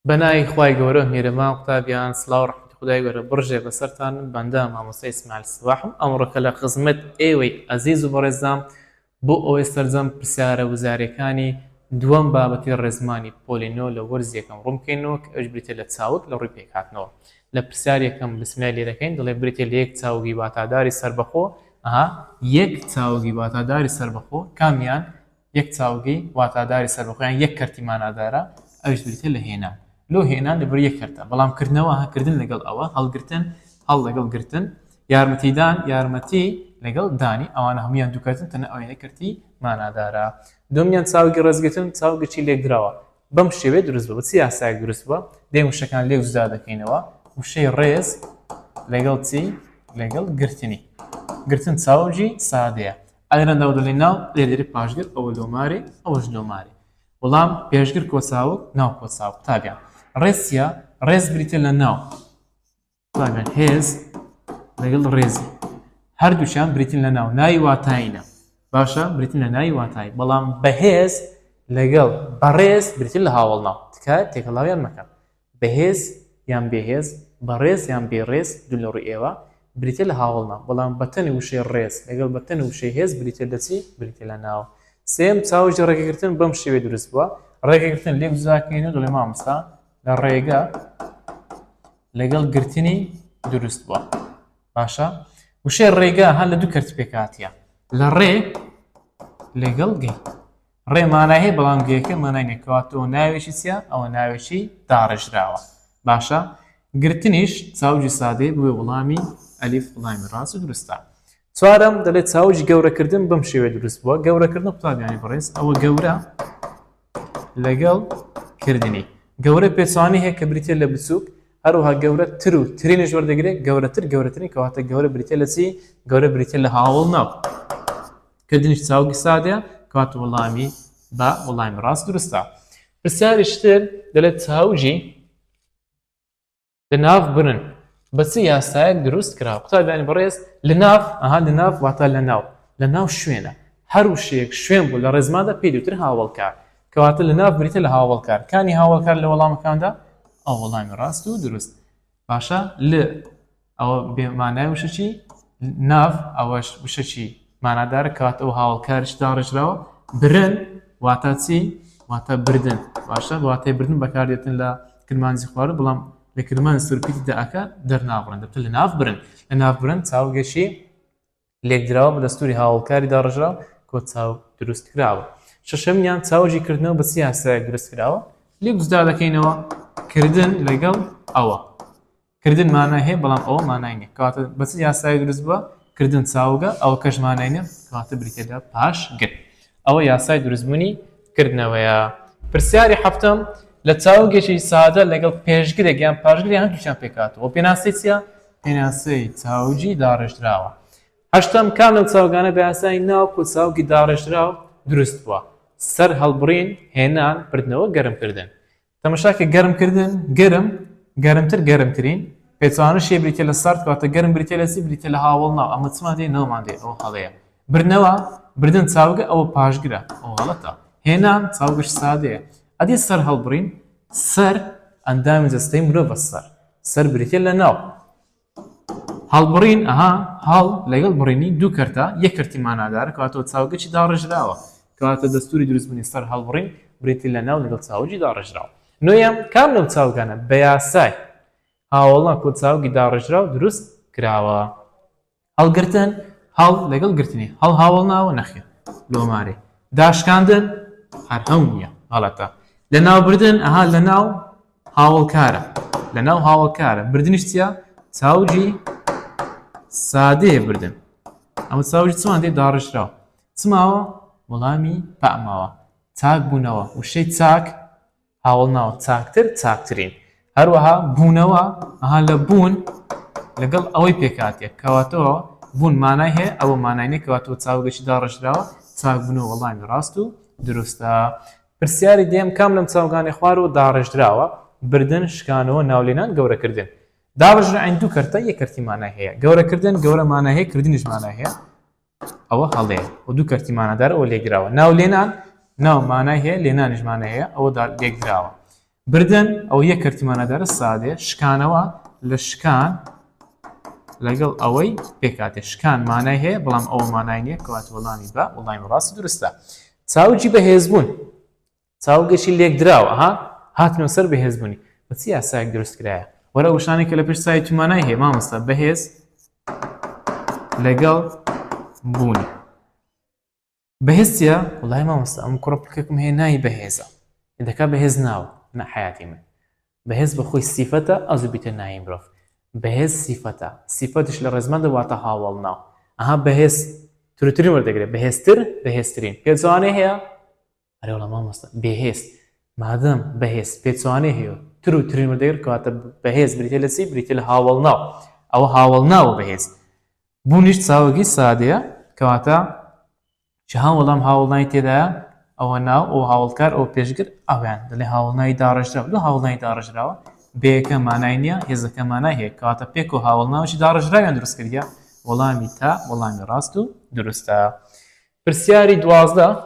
بەناوی خوای گەورە میێرەما قوتابیان سڵاو ڕەحمەتی خودای گەورە بڕژێ بەسەرتان بەندە مامۆستای ئیسماعیل سواحم ئەمڕۆکە لە خزمەت ئێوەی ئەزیز و بەڕێزام بۆ ئەوەی سەرجەم پرسیارە وزارەکانی دووەم بابەتی ڕێزمانی پۆلینۆ لە وەرز یەکەم ڕوونکەینەوە کە ئەوش بریتێ لە چاوک لە ڕووی پێکهاتنەوە لە پرسیار یەکەم بسمیلای لێ دەکەین دەڵێ بریتێ لە یەک چاوگی واتاداری سەربەخۆ یەک چاوگی واتاداری سەربەخۆ کامیان یەک چاوگی واتاداری سەربەخۆیان یەک کەرتی مانادارە ئەوش بریتێ لە هێنان لۆ هێنان لەبەر یەک کەرتە بەڵام کردنەوە هەکردن لەگەڵ ئەوە هەڵگرتن هەڵ لەگەڵ گرتن یارمەتیدان یارمەتی لەگەڵ دانی ئەوانە هەمویان دووکەتن تەنە ئەوەیە کردی مانادارە دومیان چاوگی ڕێزگرتن چاوگەچی لێکدراوە بەم شێوێ دروست بە چی یاسایەک دروست بووە دێم وشەکان لێک جودا دەکەینەوە وشەی ڕێز لەگەڵ چی لەگەڵ گرتنی گرتن چاوجی سادەیە ئەگەرەندەوە دەڵێ ناو لێدەری پاشگر ئەوە لۆمارێ ئەوەش لۆمارێ وەڵام پێشگر کۆچاوک ناو کۆچاوک تابیان ڕێسیە ڕێز بریتە لە ناو تابیان هێز لەگەڵ ڕێزی هەردووشیان بریتن لە ناو ناوی واتایینە باشە بریتن لە ناوی واتایی بەڵام بەهێز لەگەڵ بەڕێز بریتن لە هاوڵ ناو تکایە تێکەڵاویان مەکەن بەهێز یان بێهێز بەڕێز یان بێڕێز دوو لە ڕووی ئێوە بریتە لە هاوڵ ناو بەڵام بەتەنی وشەی ڕێز لەگەڵ بەتەنی وشەی هێز بریتە لە چی بریتە لە ناو سێم چاوژی ڕێگەگرتن بەم شێوێ دروست بووە ڕێگەگرتن لێک جوزاکەین و دەڵێ مامۆستا لە ڕێگە لەگەڵ گرتنی دروست بووە باشە وشەی ڕێگە هەر لە دوو کەرت پێکاتیە لە ڕێ لەگەڵ گەی ڕێ مانای هەیە بەڵام گەیەکە مانای نێکەواتەوە ناوێکی چیە ئەوە ناوێکی داڕێژراوە باشە گرتنیش چاوجی سادەیە بووێ وەڵامی ئەلیف وەڵامی ڕاست و دروستە چوارەم دەڵێت چاوجی گەورەکردن بەم شێوێ دروست بووە گەورەکردن قوتابیانی بەڕێز ئەوە گەورە لەگەڵ کردنی گەورە پێچوانی هەیە کە بریتێ لە بچووک هەروەها گەورە تر و ترینش وەردەگرێت گەورەتر گەورەترین کەواتە گەورە بریتێ لە چی گەورە بریتێ لە هاوڵ ناو کردنیش چاوگی سادەیە کەواتە وەڵامی بە وەڵامی ڕاست دروستە پرسیاریشتر دەڵێت چاوجی لە ناو برن بەچی یاسایەک دروست کرا قوتابیانی بەڕێز لە ناو واتە لە ناو شوێنە هەر وشەیەک شوێن بوو لە ڕێزمادا پێی دووتر هاوڵکار کەواتە لە ناو بریتە لە هاوڵکار کانی هاوڵکار لە وەڵامەکاندا ئەو وەڵامی ڕاست و دروست باشە لە ئەوە بێمانای وشەچی ناو ئەوەش وشەچی مانادارە کەواتە ئەو هاوڵکاریش داڕێژراوە برن واتە چی واتە بردن باشە واتای بردن بەکاردێتن لە کرمانجی خوارد بەڵام لە کرمان سورپیتی دەکە دەرناڕن دەبتە لە ناو برن چاوگەشی لێکدراوە بە دەستوری هاوڵکاری داڕژراوە کۆ چاو دروست کراوە شەشەمیان چاوجی کردنەوە بە چی یاسایەک دروست کراوە لێک جودا دەکەینەوە کردن لەگەڵ ئەوە کردن مانای هەیە بەڵام ئەوە مانای نییە کەواتە بە چی یاسایەک دروست بووە کردن چاوگە ئەوە کەش مانای نییە کەواتە بریتێدا پاش گر ئەوە یاسای دروستبوونی کردنەوەیە پرسیاری هەفتەم لە چاوگێکی سادە لەگەڵ پێشگرێک یان پاشگرێک هەردووشیان پێکاتەوە پێناسەی چییە پێناسەی چاوجی داڕێژراوە هەشتم کام لەو چاوگانە بە یاسای ناوکو چاوگی داڕێژراو دروست بووە سەر هەڵبڕین هێنان بردنەوە گەرمکردن تەماشاکە گەرمکردن گەرمتر گەرمترین پێچوانەشێ بریتێ لە سارد کاتە گەرم بریتێ لە چی بریتێ لە هاوڵ ناو ئەمە چمان دێ نەوەمان دێ ئەوە هەڵەیە بردنەوە بردن چاوگە ئەوە پاشگرە ئەوە غەڵەتە هێنان چاوگەش سادەیە ئەدی سەر هەڵبڕین سەر ئەندامی جەستەی مرۆڤە سەر بریتێ لە ناو هەڵبڕین هەڵ لەگەڵ بڕینی دوو کەرتە یەک کەرتی مانادارە کەواتەوە چاوگەچی داڕێژراوە کەواتە دەستوری دروستبوونی سەر هەڵبڕین بریتی لە ناو لەگەڵ چاوجی داڕێژراوە نوێیەم کام لەو چاوگانە بە یاسای هاوڵنا کۆ چاوگی داڕێژراو دروست کراوە هەڵگرتن هەڵ لەگەڵ گرتنی هەڵ هاوڵ ناوە نەخێ لۆمارێ داشکاندن هەر هەموو نییە غەڵەتە لە ناو بردن لە ناو هاوڵکارە بردنیش چییە چاوجی سادەیە بردن ئەمە چاوجی چمان دێ داڕێژراوە چماوە وەڵامی پاماوە چاک بوونەوە وشەی چاک هاوڵ ناوە چاکتر چاکترین هەروەها بوونەوە لە بوون لەگەڵ ئەوەی پێکاتێک کەواتەوە بوون مانای هەیە ئەوە ماناینێ کەواتەوە چاوگەشی داڕێژراوە چاک بوونەوە وەڵامی ڕاست و دروستە پرسیاری دێم کام لەم چاوگانی خوار و داڕێژراوە بردن شکانەوە ناولێنان گەورەکردن داڕژراین دوو کەرتە یەک کەرتی مانای هەیە گەورەکردن گەورە مانای هەیە کردنیش مانای هەیە ئەوە هەڵەیە و دوو کەرتی مانادار ئەوە لێکراوە ناولێنان ناو مانای هەیە لێنانیش مانای هەیە ئەوە لێکراوە بردن ئەو یەک کەرتمانەدارە سادەیە شکانەوە لە شکان لەگەڵ ئەوەی پێکاتێ شکان مانای هەیە بەڵام ئەوە مانای نییە کەواتە وەڵامی بە وەڵامی ڕاستی دروستە. چاوجی بەهێزبوون چاوگەشی لێک دراوە هاتنەوە سەر بەهێزبوونی بە چی یاسایەک دروست کرایە وەرە وشانی کە لە پشت سای تومانای هەیە مامۆستا بەهێز لەگەڵ بوونی بەهێز چییە؟ وەڵای مامۆستا ئەم کوڕەپڵکێکم هەیە ناوی بەهێزە دەکا بەهێز ناوە نە حیاتی من بەهێز بەخۆی سیفەتە ئەزوو بیتە ناوی مرۆڤ بەهێز سیفەتە سیفەتش لە ڕێزمان دەواتە هاوڵ ناو بەهێز ترترین وەردەگرێت بەهێزتر بەهێزترین پێچوانێ هەیە ئەرێ وەڵام مامۆستا بێهێز مادەم بەهێز پێچوانێ هەیە تر و ترین وەردەگرێت کەواتە بەهێز بریتە لە چی بریتە لە هاوڵ ناو ئەوە هاوڵ ناوە بەهێز بوونیش چاوەگی سادەیە کەواتە چ هاوڵام هاوڵناوی تێدایە ئەوە ناو ئەو هاوڵکار ئەو پێشگر ئەویان دەڵێ هاوڵناوی داڕژراوە دو هاوڵناوی داڕژراوە بەیەکە مانای نییە هێزەکە مانای هەیە کەواتە پێک و هاوڵناوشی داڕژراویان دروست کردە وەڵامی تا وەڵامی ڕاست و دروستە. پرسیاری 12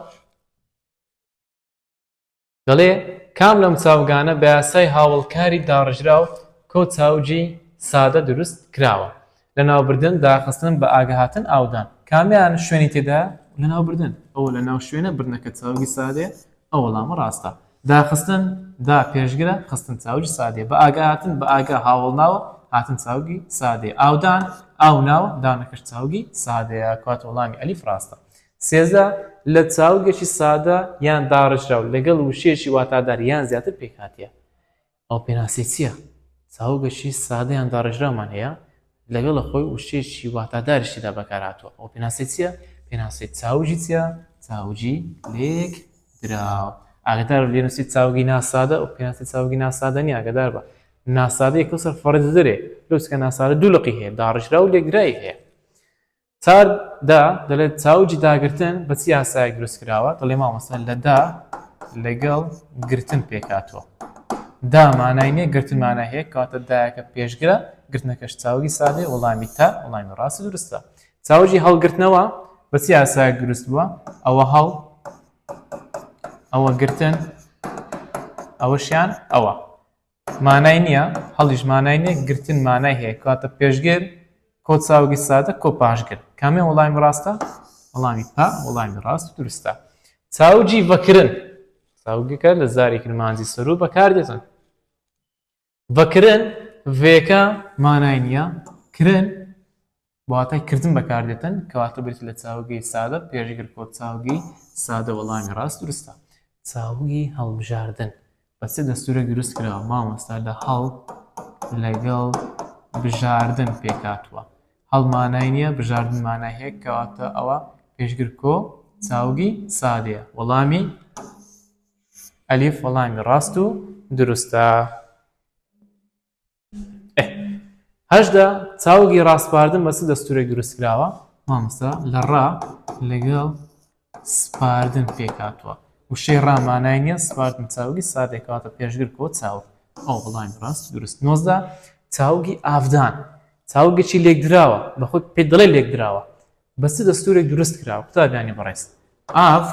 دەڵێ کام لەم چاوگانە بە یاسای هاوڵکاری داڕژراو کۆ چاوجی سادە دروست کراوە لە ناوبردن داخستن بە ئاگەهاتن ئاودان کامیان شوێنی تێدا لە ناوبردن ئەو لە ناو شوێنە بردنەکە چاوگی سادێ ئەو وەڵامە ڕاستە داخستن دا پێشگرە خستن چاوجی سادێ بە ئاگەهاتن بە ئاگا هاوڵ ناوە هاتن چاوگی سادێ ئاودان ئاو ناوە دانەکەش چاوگی سادەیە کات وەڵامی ئەلیف ڕاستە. سێزە لە چاوگەشی سادە یان داڕژراو لەگەڵ وشەیەکی واتادار یان زیاتر پێکاتیە ئەو پێناسی چییە؟ چاوگەشی سادە یان داڕژراومان هەیە لەگەڵ خۆی وشەیەکی واتادارشیدا بەکارهاتووە ئەو پێناسی چییە؟ پێناسی چاوجی چییە؟ چاوجی لێک دراو ئاگدار لێنووسی چاوگی ناسادە ئەو پێناسی چاوگی ناسادە نیە ئاگدار بە ناسادەیە کەسەر فەرزدرێ لەوسکە ناسادە دوو لقی هەیە داڕژرا و لێکدرایی هەیە. چاردا دەڵێت چاوجی داگرتن بە چی یاسایەک دروست کراوە دەڵێ مامۆستا لە دا لەگەڵ گرتن پێکاتوە دا مانای نییە گرتن مانای هەیە کەواتە دایەکە پێشگرە گرتنەکەش چاوگی سادێ وەڵامی تا وەڵامی ڕاستی دروستە. چاوجی هەڵگرتنەوە بە چی یاسایەک دروست بووە ئەوە هەڵ ئەوە گرتن ئەوەشیان ئەوە مانای نییە هەڵیش مانای نییە گرتن مانای هەیە کەواتە پێشگر کۆ چاوگی سادە کۆ پاشگر کامیان وەڵامی ڕاستە؟ وەڵامی پا وەڵامی ڕاست و دروستە. چاوجی بەکردن چاوگەکە لە زاری کرمانجی سەرو بەکاردێتن بەکردن vێکە مانای نییە کرن واتای کردن بەکاردێتن کەواتە بێت لە چاوگەی سادە پێشگر کۆ چاوگی سادە وەڵامی ڕاست دروستە. چاوگی هەڵبژاردن بە چ دەستورێک دروست کراوە مامۆستا لە هەڵ لەگەڵ بژاردن پێکاتوە هەڵ مانای نییە بژاردن مانای هەیە کەواتە ئەوە پێشگر کۆ چاوگی سادەیە وەڵامی ئەلیف وەڵامی ڕاست و دروستە. هەشدا چاوگی ڕاستپاردن بە چ دەستورێک دروست کراوە مامۆستا لە ڕا لەگەڵ سپاردن پێکاتوە وشەی ڕامانای نییە سپاردن چاوگی سادێکەواتە پێشگر کۆ چاو ئەو وەڵامی ڕاست دروست. 19 چاوگی ئافدان چاوگەکی لێک دراوە بەخۆی پێ دەڵێ لێک دراوە بە چ دەستورێک دروست کراوە قوتابیانی بەڕێز ئاف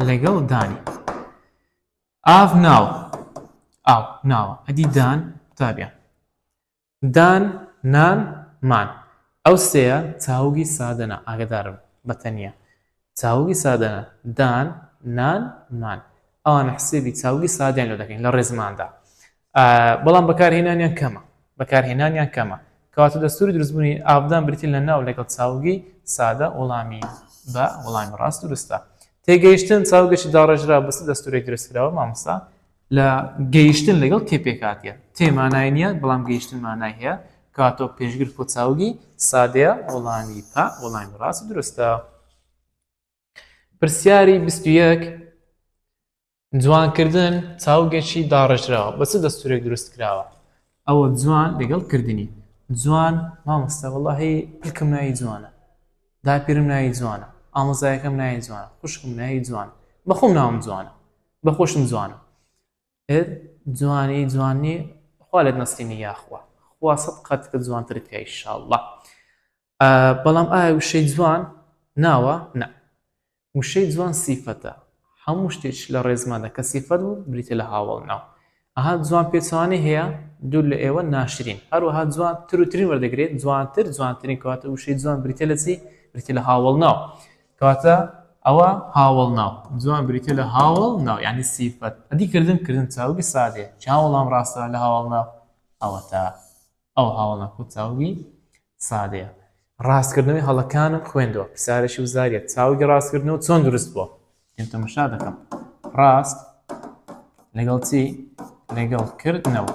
لەگەڵ دانی ئاف ناو ئاو ناوە ئەدی دان قوتابیان دان نان مان ئەو سەیە چاوگی سادەنە ئاگدارم بەتەنیە چاوگی سادەنە دان نان مان ئەوانە حسێبی چاوگی سادیان لێ دەکەین لە ڕێزماندا بەڵام بەکارهێنانیان کەمە بەکارهێنانیان کەمە کەواتە دەستوری دروستبوونی ئافدان بریتی لە ناو لەگەڵ چاوگی سادە وەڵامی بە وەڵامی ڕاست دروستە. تێگەیشتن چاوگەشی داڕژرا بەس دەستورێک دروستکراوە مامۆستا لە گەیشتن لەگەڵ تێپێکاتیە تێمانای نییە بەڵام گەیشتن مانای هەیە کاتۆ پێشگر کۆ چاوگی سادەیە وەڵامی پا وەڵامی ڕاست دروستە. پرسیاری 21 جوانکردن چاوگەشی داڕژراوە بە چ دەستورێک دروست کراوە ئەوە جوان لەگەڵ کردنی جوان مامۆستا وەڵاهی پلکم ناوی جوانە داپیرم ناوی جوانە ئامۆزایەکەم ناوی جوانە خوشکم ناوی جوانە بەخۆم ناوم جوانە بەخۆشم جوانە جوانی جوانی خوا لێت نەستینی یاخوا خوا سەد قەت کە جوانترت هەیە ئینشاءڵڵا بەڵام ئایا وشەی جوان ناوە نە وشەی جوان سیفەتە هەموو شتێک لە ڕێزماندا کە سیفەت بوو بریتە لە هاوڵناو ئەها جوان پێچوانەی هەیە دوور لە ئێوە ناشرین هەروەها جوان ترین وەردەگرێت جوانترین کەواتە وشەی جوان بریتە لە چی بریتە لە هاوڵناو کەواتە ئەوە هاوڵناو جوان بریتە لە هاوڵناو یعنی سیفەت ئەدی کردن چاوگی سادەیە چ وەڵام ڕاستە لە هاوڵناو ئەوە تا ئەو هاوڵناو چاوگی سادەیە ڕاستکردنەوەی هەڵەکانم خوێندەوە پرسیارێکی وزاریە چاوگی ڕاستکردنەوە چۆن دروست بووە تەماشا دەکەم ڕاست لەگەڵ چی لەگەڵ کردنەوە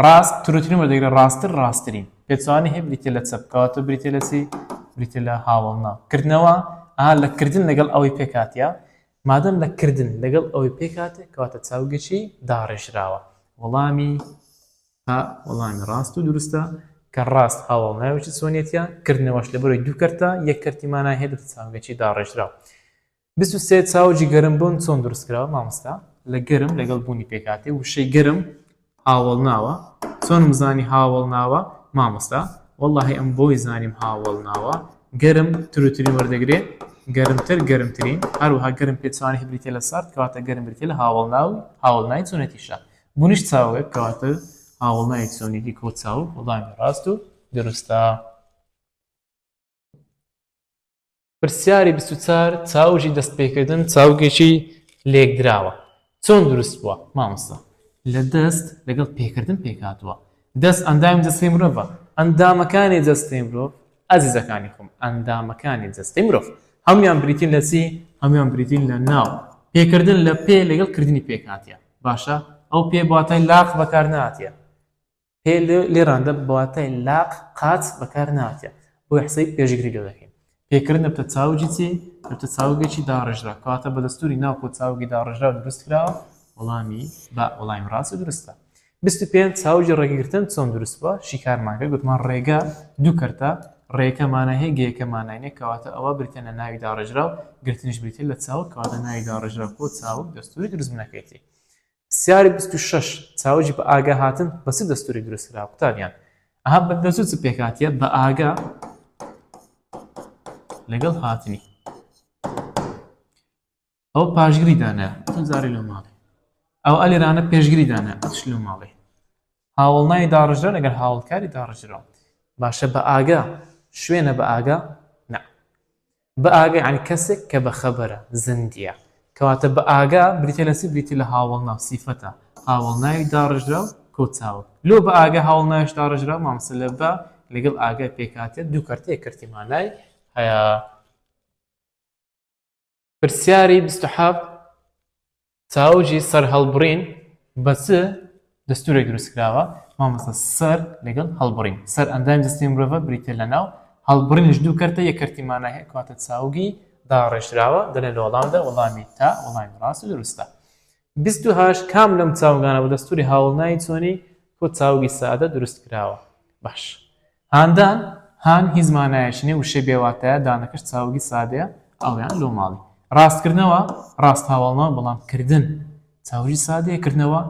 ڕاست ترۆترین وەردەگرێت ڕاستترین پێچوانی هەیە بریتە لە چەپ کەواتە بریتە لە چی بریتە لە هاوڵناو کردنەوە لە کردن لەگەڵ ئەوەی پێکاتیە مادەم لە کردن لەگەڵ ئەوەی پێکاتێ کەواتە چاوگەچی داڕێژراوە وەڵامی ڕاست و دروستە کە ڕاست هاوڵناوێکی چۆنیەتە کردنەوەش لە بەرەوەی دوو کەرتە یەک کەرتی مانای هەیە دەتە چاوگەچی داڕێژراوە 23 چاوجی گەرم بوون چۆن دروستکراوە مامۆستا لە گەرم لەگەڵ بوونی پێکاتێ وشەی گەرم هاوڵناوە چۆن مزانی هاوڵناوە مامۆستا وەڵڵاهی ئەم بۆی زانیم هاوڵناوە گەرم ترۆترین وەردەگرێت گەرمترین هەروەها گەرم پێچوانی بریتە لە سارد کەواتە گەرم بریتە لە هاوڵناوی چۆنێتیشە بوونیش چاوێک کەواتە هاوڵناوی چۆنێتی کۆچاو وەڵامی ڕاست و دروستە پرسیاری 24 چاوژی دەستپێکردن چاوگێکی لێکدراوە چۆن دروست بووە مامۆستا لە دەست لەگەڵ پێکردن پێکاتوە دەست ئەندامی دەستی مرۆڤە ئەندامەکانی دەستی مرۆڤ ئازیزەکانی خۆم ئەندامەکانی دەستی مرۆڤ هەمویان بریتین لە چی هەمویان بریتین لە ناو پێکردن لە پێ لەگەڵ کردنی پێکاتیە باشە ئەو پێ بواتای لاق بەکار نهاتیە پێ لێراندا بواتای لاق قاچ بەکار نهاتیە بۆ حسەی پێشگیری لێ دەکەین پێکردن دەبتە چاوجی چی دەبتە چاوگێکی داڕێژرا کەواتە بە دەستوری ناوکۆ چاوگی داڕێژرا دروست کراوە وەڵامی ڕاست و دروستە 25 چاوجی ڕێگرتن چۆن دروست بووە شیکارمانکە گوتمان ڕێگە دوو کەرتە ڕێیەکەمانە هەیە گەیەکەمانینە کەواتە ئەوە بریتە لە ناوی داڕێژرا و گرتنیش بریتە لە چاوک کەواتە ناوی داڕێژرا کۆ چاوک دەستوری دروست بنەکەیتی پرسیاری 26 چاوجی بە ئاگا هاتن بە چ دەستوری دروست کراوە قوتابیان ئەها بە دەستور چ پێکاتیە بە ئاگا لەگەڵ هاتنی ئەو پاشگیری دانە زاری لە ماڵی ئەو ئەلێرانە پێشگیری دانە ئەش لە ماڵی هاوڵناوی داڕژرا لەگەڵ هاوڵکاری داڕژرا باشە بە ئاگا شوێنە بە ئاگا نە بە ئاگا یعنی کەسێک کە بە خەبەرە زندیە کەواتە بە ئاگا بریتە لە چی بریتە لە هاوڵناو سیفەتە هاوڵناوی داڕژرا و کۆچاوە لۆ بە ئاگا هاوڵناویش داڕژرا مامۆستا لە بە لەگەڵ ئاگا پێکاتێ دوو کەرتەیە کەرتی مانای هەیە پرسیاری 27 چاوجی سەر هەڵبڕین بە چ دەستورێک دروستکراوە مامۆستا سەر لەگەڵ هەڵبڕین سەر ئەندامی دەستی مرۆڤە بریتە لە ناو هەڵبڕینش دوو کەرتە یەک کەرتی مانای هەیە کەواتە چاوگی داڕێژراوە دەڵێن لە وەڵامدا وەڵامی وەڵامی ڕاست و دروستە 28 کام لەم چاوگانە بە دەستوری هاوڵناوی چۆنی کۆ چاوگی سادە دروست کراوە باش هاندان هان هیچ مانایەکی نیە وشەی بێواتایە دانەکەش چاوگی سادەیە ئەویان لۆ ماڵی ڕاستکردنەوە ڕاست هاوڵنەوە بەڵام کردن چاوجی سادەیە کردنەوە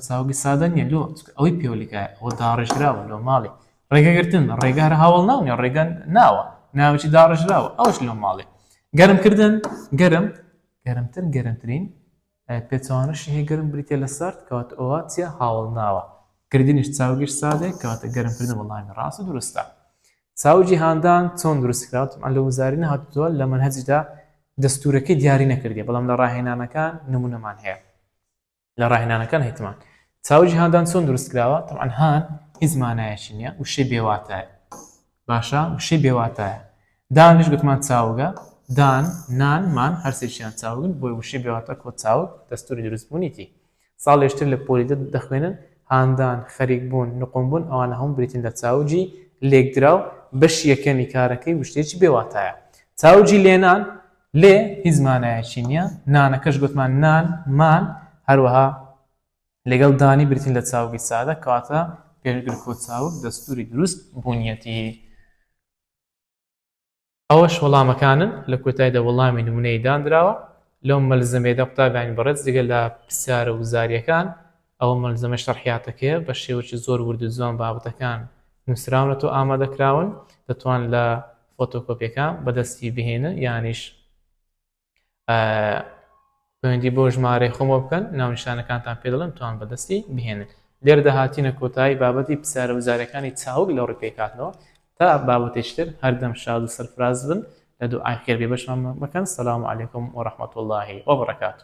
چاوگی سادە نیە لۆ ئەوەی پێوەلیکایە ئەوە داڕێژراوە لۆ ماڵی ڕێگەگرتن ڕێگە هەر هاوڵناو نیە ڕێگە ناوە ناوێکی داڕێژراوە ئەوش لۆ ماڵی گەرمکردن گەرمترین پێچوانەشی هەیە گەرم بریتە لە سارد کەواتە ئەوە چیە هاوڵناوە کردنیش چاوگیش سادەیە کەواتە گەرمکردن وەڵامی ڕاست و دروستە چاوجی هاندان چۆن دروستکراوە لە وزاری نەهاتووە لە منهەجدا دەستورەکەی دیاری نەکردی بەڵام لە ڕاهێنانەکان نمونەمان هەیە لە ڕاهێنانەکان هەیتمان چاوجی هاندان چۆن دروستکراوە طبعاً هان هیچ مانایەکی نییە وشەی بێواتایە باشە وشەی بێواتایە دانیش گوتمان چاوگە دان نان مان هەرسێکیان چاوگن بۆی وشەی بێواتە کۆ چاوک دەستوری دروستبوونیتی ساڵێشتر لە پۆلیدە دەخوێنن هاندان خەریک بوون نقم بوون ئەوانە هەموو بریتین لە چاوجی لێکدراو بەش یەکەمی کارەکەی وشتێکی بێواتایە چاوجی لێنان لێ هیچ مانایەکی نییە نانەکەش گوتمان نان مان هەروەها لەگەڵ دانی بریتین لە چاوگی سادە کەواتە پێشگر کۆ چاوک دەستوری دروست بوونیەتی ئەوەش وەڵامەکانن لە کۆتاییدا وەڵامی نمونەی دانراوە لەو مەلزەمێدا قوتابیانی بەڕێز دیگە لە پرسیارە وزاریەکان ئەوە مەلزەمە شەرحیاتەکەیە بە شێوەی زۆر ورد و جوان بابەتەکان نووسراونەوە ئامادەکراون دەتوان لە فۆتۆکۆپیەکان بەدەستی بهێنن یانیش پەیوەندی بۆ ژمارەی خۆمەوە بکەن، ناونیشانەکانتان پێ دەڵێن توان بەدەستی بهێنن. لێرەدا هاتینە کۆتایی بابەتی پرسیارە وزارەکانی چاوک لە ڕووی پێکهاتنەوە. تا بابەتێشتر هەردەم شاد و سەرفراز بن لە دوعای خێر بێ بەشمان مەکەن. سەلام عەلەیکوم وەڕەحمەتوڵڵاهی وەبەڕەکاتوه.